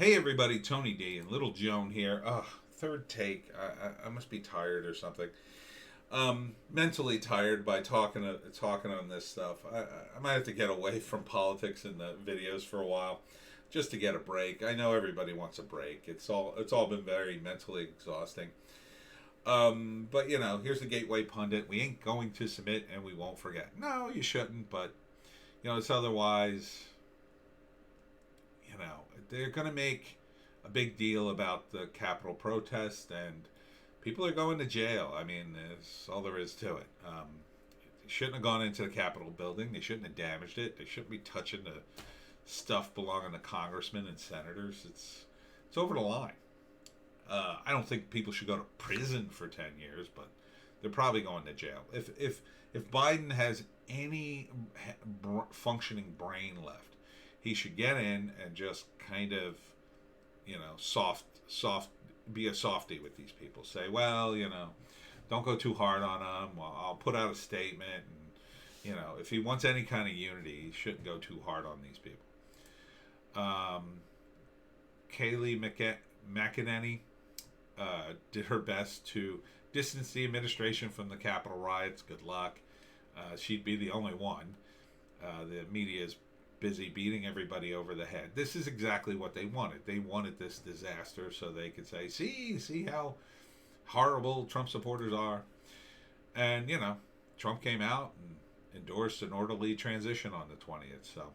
Hey everybody, Tony D and Little Joan here. Third take. I must be tired or something. Mentally tired by talking on this stuff. I might have to get away from politics and the videos for a while, just to get a break. I know everybody wants a break. It's all been very mentally exhausting. But here's the Gateway pundit. We ain't going to submit, and we won't forget. No, you shouldn't. But it's otherwise. They're going to make a big deal about the Capitol protest, and people are going to jail. I mean, that's all there is to it. They shouldn't have gone into the Capitol building. They shouldn't have damaged it. They shouldn't be touching the stuff belonging to congressmen and senators. It's over the line. I don't think people should go to prison for 10 years, but they're probably going to jail. If Biden has any functioning brain left, he should get in and just kind of, soft, be a softy with these people. Say, well, don't go too hard on them. Well, I'll put out a statement. And, if he wants any kind of unity, he shouldn't go too hard on these people. Kayleigh McEnany did her best to distance the administration from the Capitol riots. Good luck. She'd be the only one. The media is busy beating everybody over the head. This is exactly what they wanted. They wanted this disaster so they could say, see how horrible Trump supporters are. And, Trump came out and endorsed an orderly transition on the 20th. So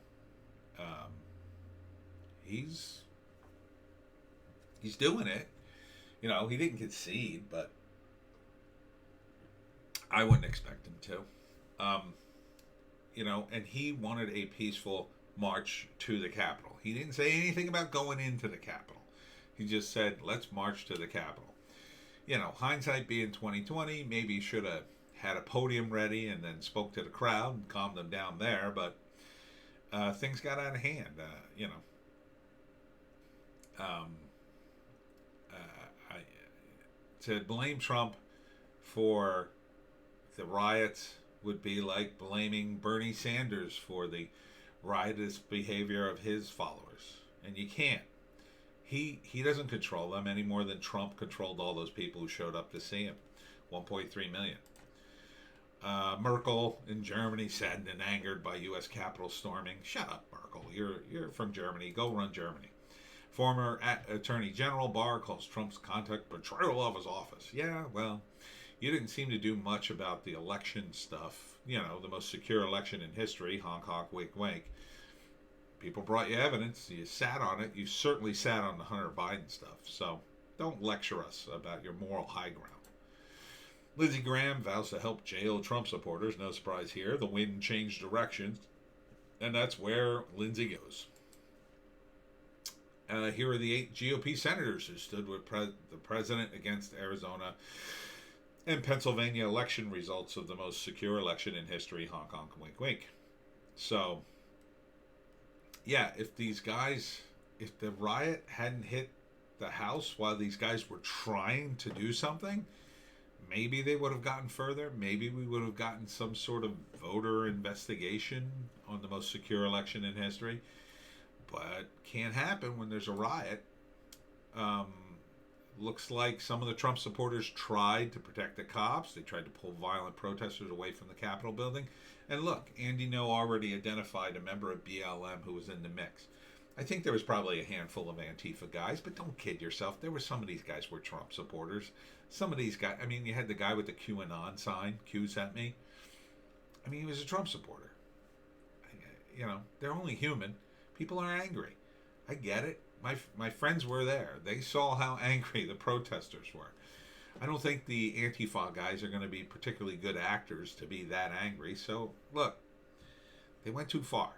he's doing it. He didn't concede, but I wouldn't expect him to. And he wanted a peaceful march to the Capitol. He didn't say anything about going into the Capitol. He just said, let's march to the Capitol. Hindsight being 2020, maybe he should have had a podium ready and then spoke to the crowd and calmed them down there, but things got out of hand. To blame Trump for the riots would be like blaming Bernie Sanders for the riotous behavior of his followers. And you can't. He doesn't control them any more than Trump controlled all those people who showed up to see him. 1.3 million. Merkel in Germany, saddened and angered by U.S. Capitol storming. Shut up, Merkel. You're from Germany. Go run Germany. Former Attorney General Barr calls Trump's conduct betrayal of his office. Yeah, well, you didn't seem to do much about the election stuff. The most secure election in history, honk honk, wink wink. People brought you evidence. You sat on it. You certainly sat on the Hunter Biden stuff. So don't lecture us about your moral high ground. Lindsey Graham vows to help jail Trump supporters. No surprise here. The wind changed directions, and that's where Lindsey goes. Here are the 8 GOP senators who stood with the president against Arizona and Pennsylvania election results of the most secure election in history, honk honk, wink wink. So, yeah, if the riot hadn't hit the House while these guys were trying to do something, maybe they would have gotten further. Maybe we would have gotten some sort of voter investigation on the most secure election in history. But can't happen when there's a riot. Looks like some of the Trump supporters tried to protect the cops. They tried to pull violent protesters away from the Capitol building. And look, Andy Ngo already identified a member of BLM who was in the mix. I think there was probably a handful of Antifa guys, but don't kid yourself. There were some of these guys were Trump supporters. Some of these guys, you had the guy with the QAnon sign, Q sent me. He was a Trump supporter. They're only human. People are angry. I get it. My friends were there. They saw how angry the protesters were. I don't think the Antifa guys are going to be particularly good actors to be that angry. So, look, they went too far.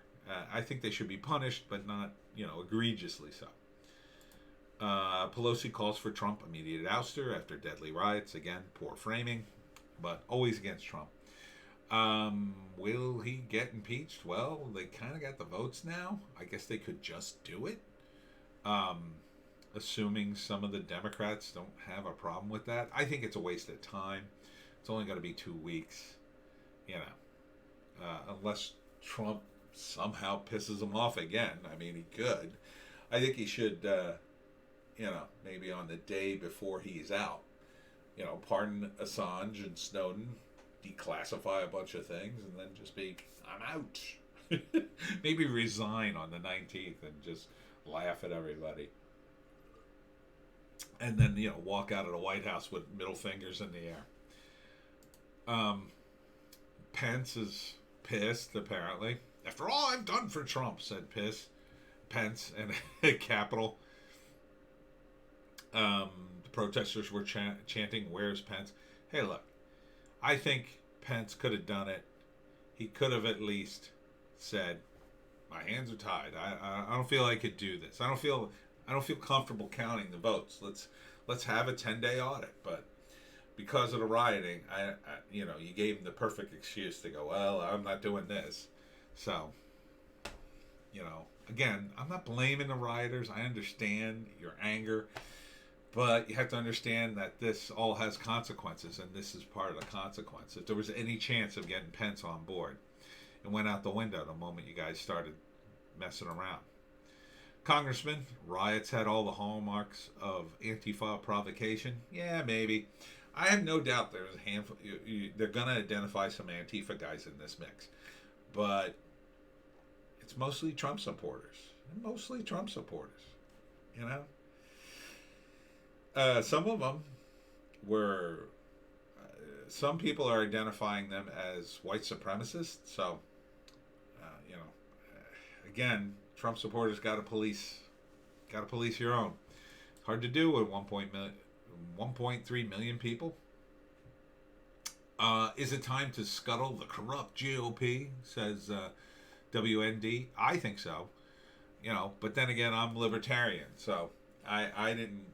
I think they should be punished, but not, egregiously so. Pelosi calls for Trump immediate ouster after deadly riots. Again, poor framing, but always against Trump. Will he get impeached? Well, they kind of got the votes now. I guess they could just do it. Assuming some of the Democrats don't have a problem with that. I think it's a waste of time. It's only going to be 2 weeks. Unless Trump somehow pisses him off again. He could. I think he should, maybe on the day before he's out, pardon Assange and Snowden, declassify a bunch of things, and then just be, I'm out. Maybe resign on the 19th and just laugh at everybody. And then, walk out of the White House with middle fingers in the air. Pence is pissed, apparently. After all I've done for Trump, said Pence and Capitol. The protesters were chanting, where's Pence? Hey, look, I think Pence could have done it. He could have at least said, my hands are tied. I don't feel I could do this. I don't feel comfortable counting the votes. Let's have a 10-day audit. But because of the rioting, you gave him the perfect excuse to go, well, I'm not doing this. So, again, I'm not blaming the rioters. I understand your anger. But you have to understand that this all has consequences, and this is part of the consequence. If there was any chance of getting Pence on board, it went out the window the moment you guys started messing around. Congressman, riots had all the hallmarks of Antifa provocation. Yeah, maybe. I have no doubt there's a handful. They're going to identify some Antifa guys in this mix. But it's mostly Trump supporters. Some of them were, some people are identifying them as white supremacists. So, again, Trump supporters got to police your own. Hard to do with 1.3 million people. Is it time to scuttle the corrupt GOP? Says WND. I think so. But then again, I'm libertarian, so I didn't.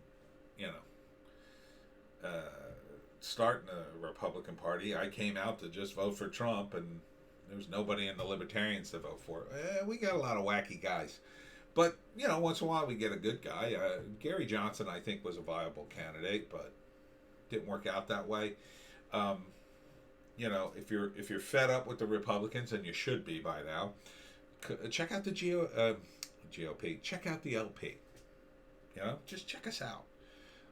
Start in the Republican Party. I came out to just vote for Trump, and there was nobody in the Libertarians to vote for. We got a lot of wacky guys. But, once in a while we get a good guy. Gary Johnson, I think, was a viable candidate, but didn't work out that way. If you're fed up with the Republicans, and you should be by now, check out the GOP. Check out the LP. Just check us out.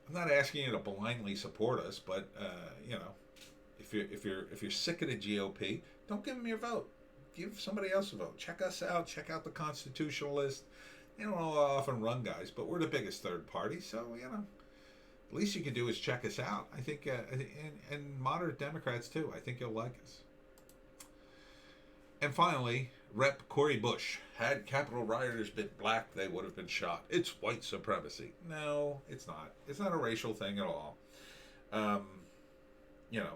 I'm not asking you to blindly support us, but if you're sick of the GOP, don't give them your vote. Give somebody else a vote. Check us out. Check out the Constitutionalist. They don't often run guys, but we're the biggest third party, so the least you can do is check us out. I think, and moderate Democrats too. I think you'll like us. And finally, Rep. Cori Bush. Had Capitol rioters been black, they would have been shot. It's white supremacy. No, it's not. It's not a racial thing at all.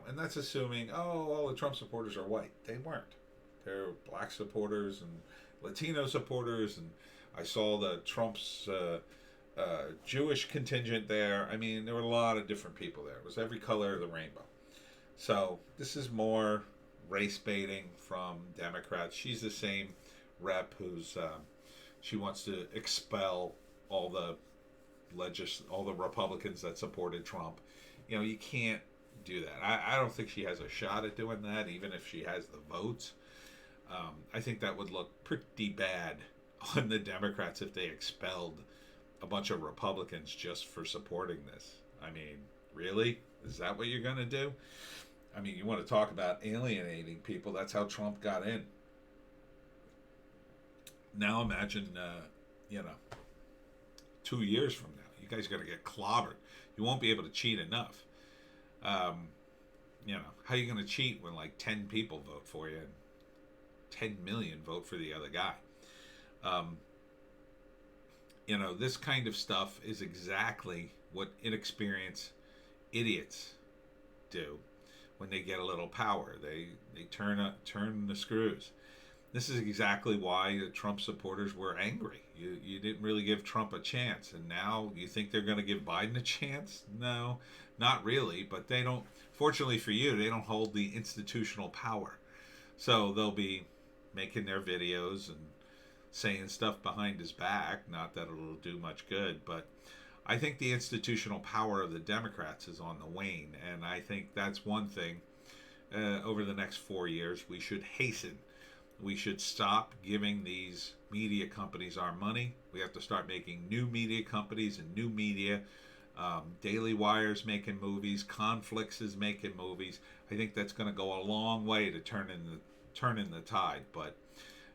And that's assuming, all the Trump supporters are white. They weren't. They're black supporters and Latino supporters, and I saw the Trump's Jewish contingent there. I mean, there were a lot of different people there. It was every color of the rainbow. So this is more race baiting from Democrats. She's the same rep who's she wants to expel all the Republicans that supported Trump. You can't do that. I don't think she has a shot at doing that, even if she has the votes. I think that would look pretty bad on the Democrats if they expelled a bunch of Republicans just for supporting this. I mean, really? Is that what you're going to do? I mean, you want to talk about alienating people. That's how Trump got in. Now imagine, 2 years from now, you guys are going to get clobbered. You won't be able to cheat enough. How are you going to cheat when like 10 people vote for you and 10 million vote for the other guy? This kind of stuff is exactly what inexperienced idiots do when they get a little power. They turn the screws. This is exactly why the Trump supporters were angry. You didn't really give Trump a chance, and now you think they're going to give Biden a chance? No, not really, but they don't. Fortunately for you, they don't hold the institutional power. So they'll be making their videos and saying stuff behind his back. Not that it'll do much good, but I think the institutional power of the Democrats is on the wane, and I think that's one thing over the next 4 years we should hasten We should stop giving these media companies our money. We have to start making new media companies and new media. Daily Wire's making movies. Conflicts is making movies. I think that's going to go a long way to turn in the tide, but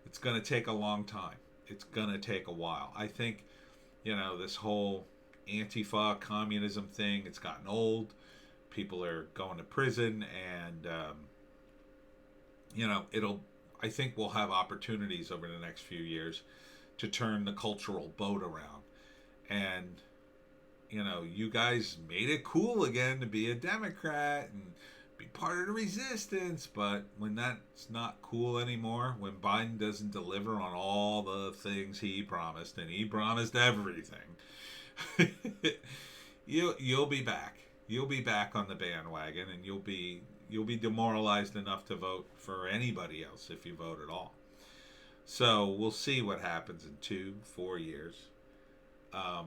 it's going to take a long time. It's going to take a while. I think, this whole Antifa communism thing, it's gotten old. People are going to prison, and I think we'll have opportunities over the next few years to turn the cultural boat around. And you guys made it cool again to be a Democrat and be part of the resistance, but when that's not cool anymore, when Biden doesn't deliver on all the things he promised, and he promised everything, you'll be back. You'll be back on the bandwagon, and you'll be demoralized enough to vote for anybody else if you vote at all. So we'll see what happens in 2-4 years. I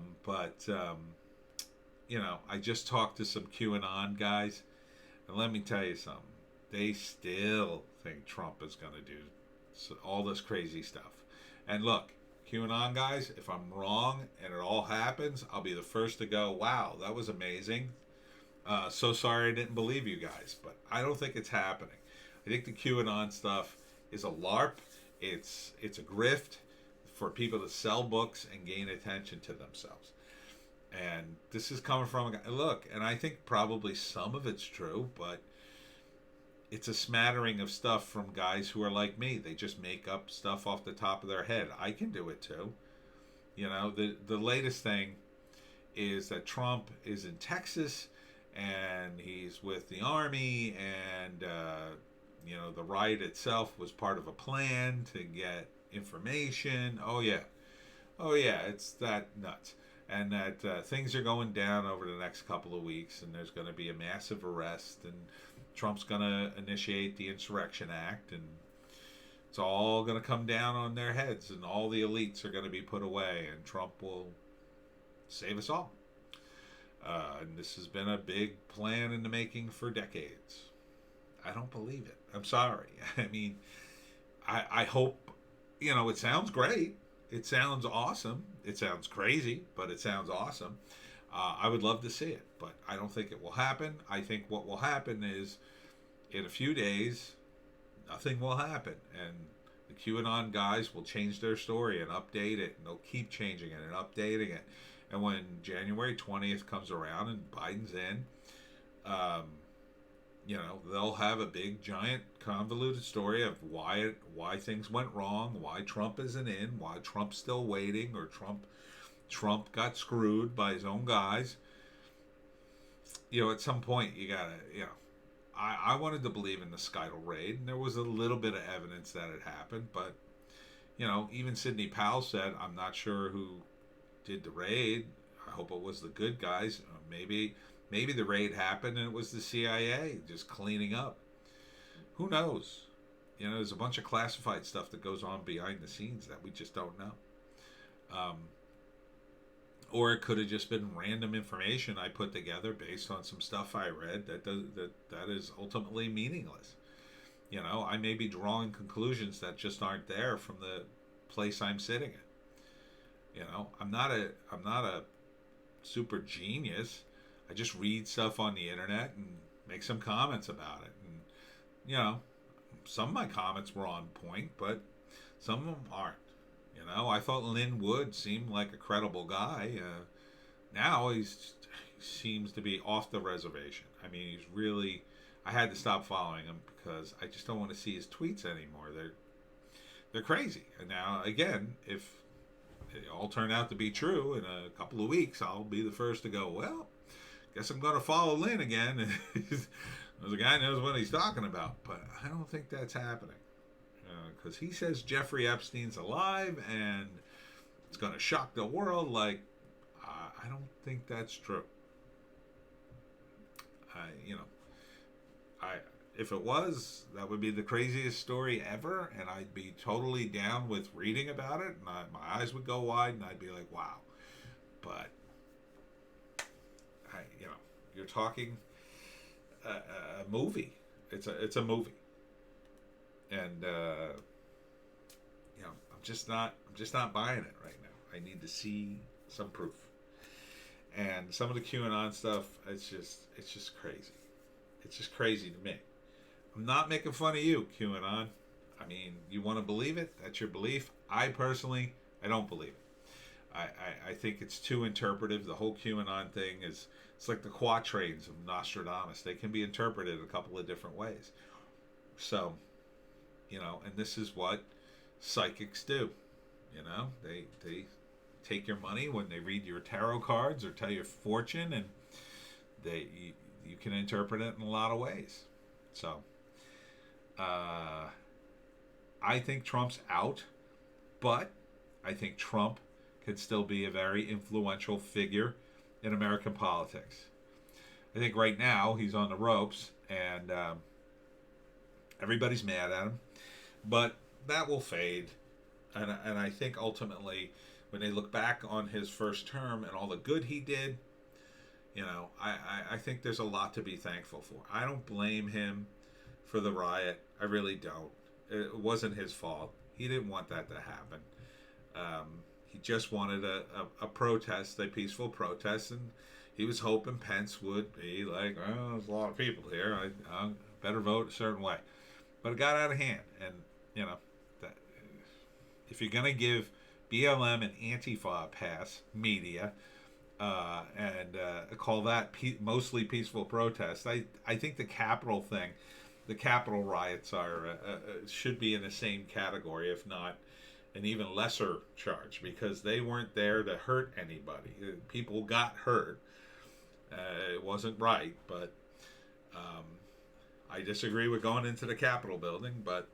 just talked to some QAnon guys, and let me tell you something. They still think Trump is going to do all this crazy stuff. And look, QAnon guys, if I'm wrong and it all happens, I'll be the first to go, wow, that was amazing. So sorry I didn't believe you guys, but I don't think it's happening. I think the QAnon stuff is a LARP. It's a grift for people to sell books and gain attention to themselves. And this is coming from a guy. Look, and I think probably some of it's true, but it's a smattering of stuff from guys who are like me. They just make up stuff off the top of their head. I can do it too. The latest thing is that Trump is in Texas, and he's with the army, and the riot itself was part of a plan to get information. Oh yeah, it's that nuts. And that things are going down over the next couple of weeks, and there's going to be a massive arrest, and Trump's going to initiate the Insurrection Act, and it's all going to come down on their heads, and all the elites are going to be put away, and Trump will save us all. And this has been a big plan in the making for decades. I don't believe it. I'm sorry. I mean, I hope, it sounds great. It sounds awesome. It sounds crazy, but it sounds awesome. I would love to see it, but I don't think it will happen. I think what will happen is in a few days, nothing will happen. And the QAnon guys will change their story and update it, and they'll keep changing it and updating it. And when January 20th comes around and Biden's in, they'll have a big, giant, convoluted story of why things went wrong, why Trump isn't in, why Trump's still waiting, or Trump got screwed by his own guys. At some point you gotta, I wanted to believe in the Skydal raid, and there was a little bit of evidence that it happened, but even Sidney Powell said, I'm not sure who did the raid. I hope it was the good guys. Maybe the raid happened and it was the CIA just cleaning up. Who knows? There's a bunch of classified stuff that goes on behind the scenes that we just don't know. Or it could have just been random information I put together based on some stuff I read that is ultimately meaningless. I may be drawing conclusions that just aren't there from the place I'm sitting in. I'm not a super genius. I just read stuff on the internet and make some comments about it. And, some of my comments were on point, but some of them aren't. I thought Lynn Wood seemed like a credible guy. Now he seems to be off the reservation. I mean, he's really... I had to stop following him because I just don't want to see his tweets anymore. They're crazy. And now, again, if they all turn out to be true in a couple of weeks, I'll be the first to go, well, guess I'm going to follow Lynn again. The guy knows what he's talking about. But I don't think that's happening. Because he says Jeffrey Epstein's alive and it's going to shock the world. Like, I don't think that's true. If it was, that would be the craziest story ever, and I'd be totally down with reading about it, and my eyes would go wide, and I'd be like, wow. But, you're talking a movie. It's a movie. And, I'm just not buying it right now. I need to see some proof. And some of the QAnon stuff, it's just crazy. It's just crazy to me. I'm not making fun of you, QAnon. I mean, you want to believe it? That's your belief. I personally, I don't believe it. I think it's too interpretive. The whole QAnon thing it's like the quatrains of Nostradamus. They can be interpreted a couple of different ways. So, and this is what psychics do. They take your money when they read your tarot cards or tell your fortune, and you can interpret it in a lot of ways. So, I think Trump's out, but I think Trump can still be a very influential figure in American politics. I think right now he's on the ropes, and everybody's mad at him, but that will fade. And I think ultimately, when they look back on his first term and all the good he did, I think there's a lot to be thankful for. I don't blame him for the riot. I really don't. It wasn't his fault. He didn't want that to happen. He just wanted a protest, a peaceful protest, and he was hoping Pence would be like, oh, there's a lot of people here. I better vote a certain way. But it got out of hand. And, that, if you're going to give BLM and Antifa a pass, media, and call that mostly peaceful protest, I think the Capitol thing, the Capitol riots should be in the same category, if not an even lesser charge, because they weren't there to hurt anybody. People got hurt. It wasn't right, but I disagree with going into the Capitol building, but,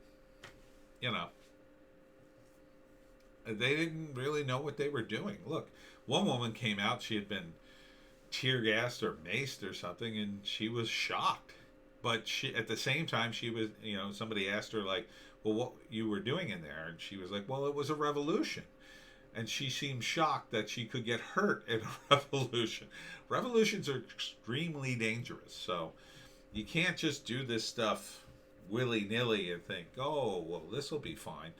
they didn't really know what they were doing. Look, one woman came out, she had been tear gassed or maced or something, and she was shocked. But at the same time, she was, somebody asked her, like, well, what you were doing in there? And she was like, well, it was a revolution. And she seemed shocked that she could get hurt in a revolution. Revolutions are extremely dangerous. So you can't just do this stuff willy-nilly and think, oh, well, this will be fine.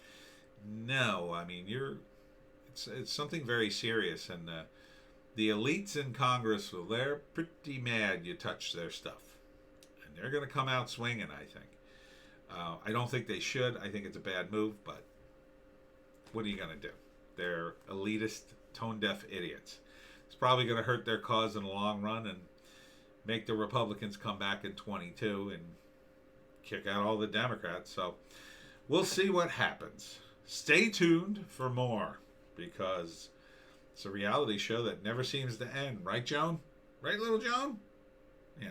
No, I mean, it's something very serious. And the elites in Congress, well, they're pretty mad you touch their stuff. And they're going to come out swinging, I think. I don't think they should. I think it's a bad move, but what are you going to do? They're elitist, tone-deaf idiots. It's probably going to hurt their cause in the long run and make the Republicans come back in 22 and kick out all the Democrats. So we'll see what happens. Stay tuned for more, because it's a reality show that never seems to end. Right, Joan? Right, little Joan? Yeah.